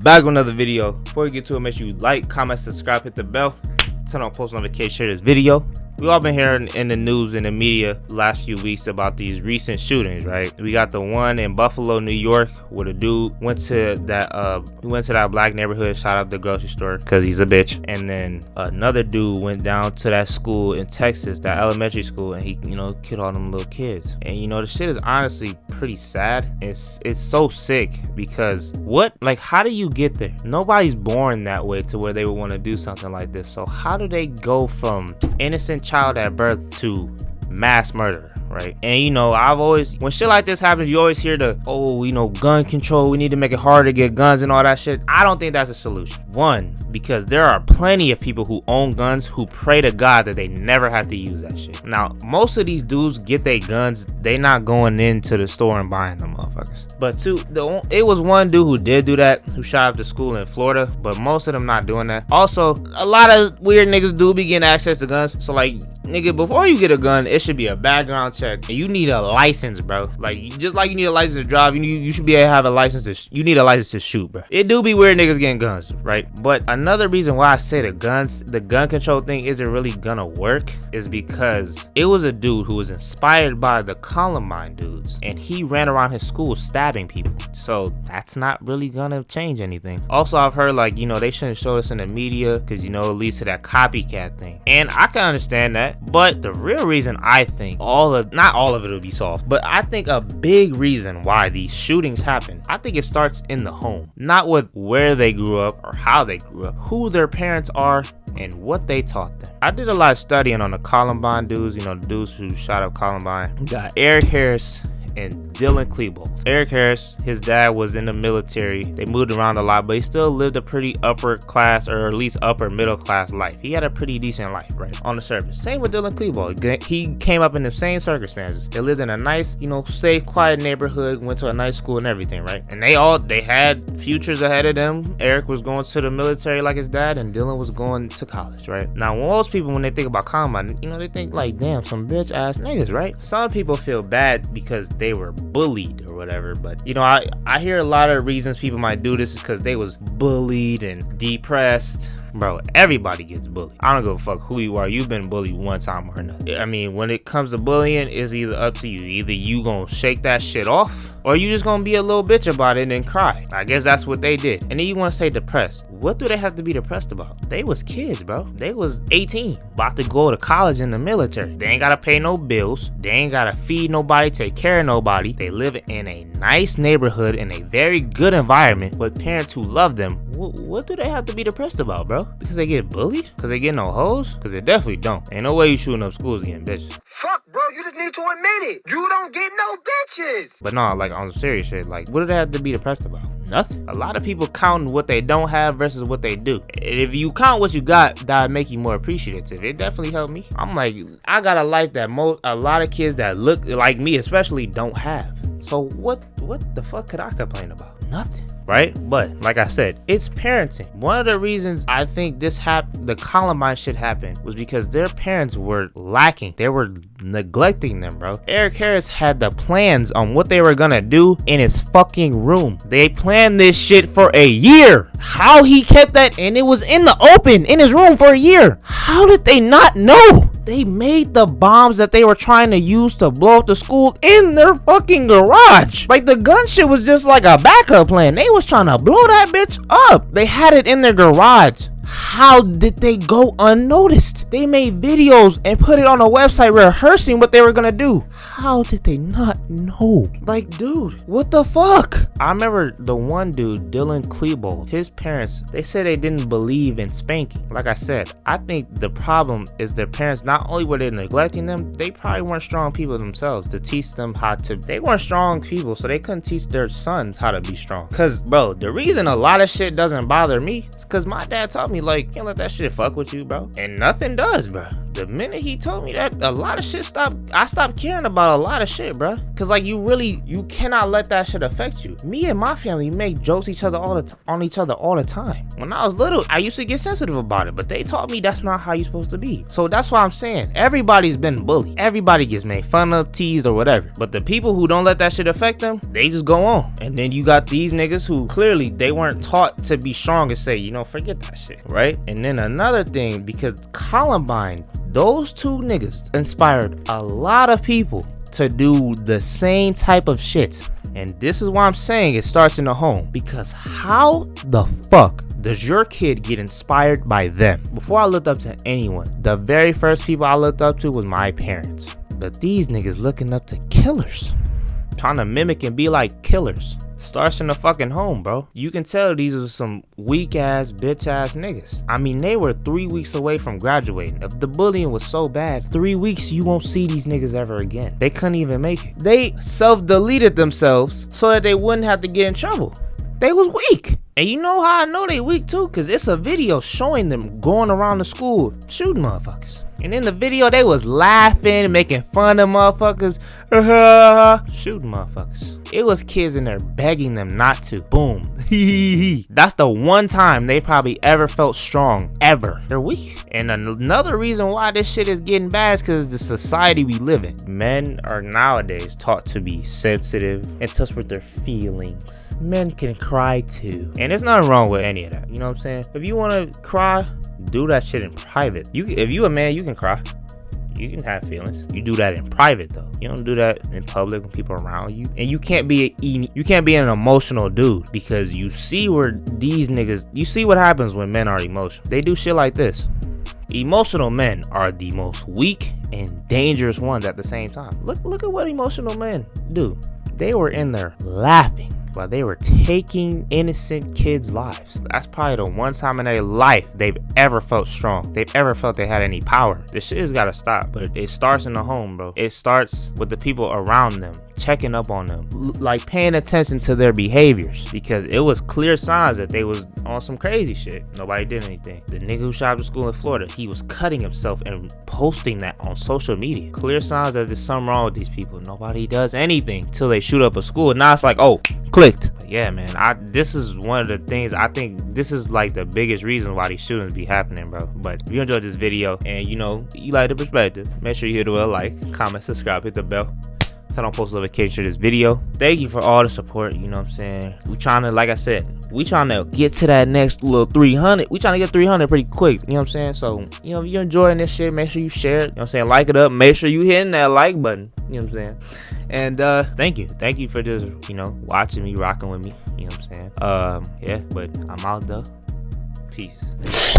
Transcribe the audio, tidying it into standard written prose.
back with another video. Before we get to it, make sure you like, comment, subscribe, hit the bell, turn on post notifications, share this video. We all been hearing in the news and the media the last few weeks about these recent shootings, right? We got the one in Buffalo, New York, where the dude went to that black neighborhood, shot up the grocery store because he's a bitch. And then another dude went down to that school in Texas, that elementary school, and he, killed all them little kids. And the shit is honestly pretty sad. It's so sick because how do you get there? Nobody's born that way to where they would want to do something like this. So how do they go from innocent child at birth to mass murder, right? And I've always, when shit like this happens, you always hear gun control, we need to make it harder to get guns and all that shit. I don't think that's a solution. One, because there are plenty of people who own guns who pray to God that they never have to use that shit. Now, most of these dudes get their guns, they not going into the store and buying them motherfuckers. But two, it was one dude who did do that, who shot up the school in Florida, but most of them not doing that. Also, a lot of weird niggas do be getting access to guns, so nigga, before you get a gun, it should be a background check, and you need a license, bro. Just like you need a license to drive, you should be able to have a license you need a license to shoot, bro. It do be weird niggas getting guns, right? But another reason why I say the gun control thing isn't really gonna work is because it was a dude who was inspired by the Columbine dudes, and he ran around his school stabbing people. So that's not really gonna change anything. Also, I've heard they shouldn't show this in the media because it leads to that copycat thing, and I can understand that. But the real reason I think not all of it will be solved, but I think a big reason why these shootings happen, I think it starts in the home, not with where they grew up or how they grew up, who their parents are and what they taught them. I did a lot of studying on the Columbine dudes, the dudes who shot up Columbine. We got Eric Harris and Dylan Klebold. Eric Harris, his dad was in the military. They moved around a lot, but he still lived a pretty upper class, or at least upper middle class life. He had a pretty decent life, right, on the surface. Same with Dylan Klebold. He came up in the same circumstances. They lived in a nice, safe, quiet neighborhood, went to a nice school and everything, right? And they had futures ahead of them. Eric was going to the military like his dad, and Dylan was going to college, right? Now, most people, when they think about Columbine, they think damn, some bitch ass niggas, right? Some people feel bad because they were bullied or whatever, but I hear a lot of reasons people might do this is because they was bullied and depressed. Bro, everybody gets bullied. I don't give a fuck who you are. You've been bullied one time or another. I mean, when it comes to bullying, it's either up to you. Either you gonna shake that shit off, or you just gonna be a little bitch about it and cry. I guess that's what they did. And then you wanna say depressed. What do they have to be depressed about? They was kids, bro. They was 18, about to go to college in the military. They ain't gotta pay no bills. They ain't gotta feed nobody, take care of nobody. They live in a nice neighborhood, in a very good environment, with parents who love them. What do they have to be depressed about, bro? Because they get bullied? Because they get no hoes? Because they definitely don't. Ain't no way you shooting up schools getting bitches. Fuck, bro, you just need to admit it. You don't get no bitches. But no, on serious shit, what do they have to be depressed about? Nothing. A lot of people counting what they don't have versus what they do. If you count what you got, that'd make you more appreciative. It definitely helped me. I'm I got a life that a lot of kids that look like me especially don't have. So what the fuck could I complain about? Nothing, right? But like I said, it's parenting. One of the reasons I think the Columbine shit happened was because their parents were lacking. They were neglecting them, bro. Eric Harris had the plans on what they were gonna do in his fucking room. They planned this shit for a year. How he kept that, and it was in the open in his room for a year. How did they not know? They made the bombs that they were trying to use to blow up the school in their fucking garage. The gun shit was just like a backup plan. They was trying to blow that bitch up. They had it in their garage. How did they go unnoticed? They made videos and put it on a website rehearsing what they were gonna do. How did they not know? Dude, what the fuck? I remember the one dude, Dylan Klebold, his parents, they said they didn't believe in spanking. Like I said, I think the problem is their parents, not only were they neglecting them, they probably weren't strong people themselves to teach them they weren't strong people, so they couldn't teach their sons how to be strong. Cause bro, the reason a lot of shit doesn't bother me is cause my dad taught me, can't let that shit fuck with you, bro. And nothing does, bro. the minute he told me that, a lot of shit I stopped caring about a lot of shit, bro. Cause like you cannot let that shit affect you. Me and my family make jokes on each other all the time. When I was little, I used to get sensitive about it, but they taught me that's not how you're supposed to be. So that's why I'm saying everybody's been bullied. Everybody gets made fun of, teased, or whatever. But the people who don't let that shit affect them, they just go on. And then you got these niggas who clearly they weren't taught to be strong and say, forget that shit, right? And then another thing, because Columbine, those two niggas inspired a lot of people to do the same type of shit. And this is why I'm saying it starts in the home. Because how the fuck does your kid get inspired by them? Before I looked up to anyone, the very first people I looked up to was my parents. But these niggas looking up to killers, trying to mimic and be like killers. Starts in the fucking home, bro. You can tell these are some weak ass, bitch ass niggas. I mean, they were 3 weeks away from graduating. If the bullying was so bad, 3 weeks you won't see these niggas ever again. They couldn't even make it. They self-deleted themselves so that they wouldn't have to get in trouble. They was weak. And you know how I know they weak too? Cause it's a video showing them going around the school shooting motherfuckers. And in the video, they was laughing, making fun of motherfuckers, shooting motherfuckers. It was kids in there begging them not to. Boom. That's the one time they probably ever felt strong, ever. They're weak. And another reason why this shit is getting bad is because the society we live in. Men are nowadays taught to be sensitive and touch with their feelings. Men can cry too. And there's nothing wrong with any of that. You know what I'm saying? If you want to cry, do that shit in private. If you a man, you can cry. You can have feelings. You do that in private though. You don't do that in public when people are around you. And you can't be an emotional dude, because you see where these niggas, you see what happens when men are emotional. They do shit like this. Emotional men are the most weak and dangerous ones at the same time. Look at what emotional men do. They were in there laughing while they were taking innocent kids' lives. That's probably the one time in their life they've ever felt strong. They've ever felt they had any power. This shit has gotta stop. But it starts in the home, bro. It starts with the people around them, checking up on them, like paying attention to their behaviors, because it was clear signs that they was on some crazy shit. Nobody did anything. The nigga who shot up the school in Florida, he was cutting himself and posting that on social media. Clear signs that there's something wrong with these people. Nobody does anything till they shoot up a school. Now it's like, oh, clicked. But yeah, man, this is one of the things, I think this is like the biggest reason why these shootings be happening, bro. But if you enjoyed this video and you like the perspective, make sure you hit a like, comment, subscribe, hit the bell, turn on post notifications for this video. Thank you for all the support. You know what I'm saying? We trying to, like I said, we trying to get to that next little 300. We trying to get 300 pretty quick. You know what I'm saying? So, if you're enjoying this shit, make sure you share it. You know what I'm saying? Like it up. Make sure you hitting that like button. You know what I'm saying? And thank you for just watching me, rocking with me. You know what I'm saying? Yeah, but I'm out though. Peace.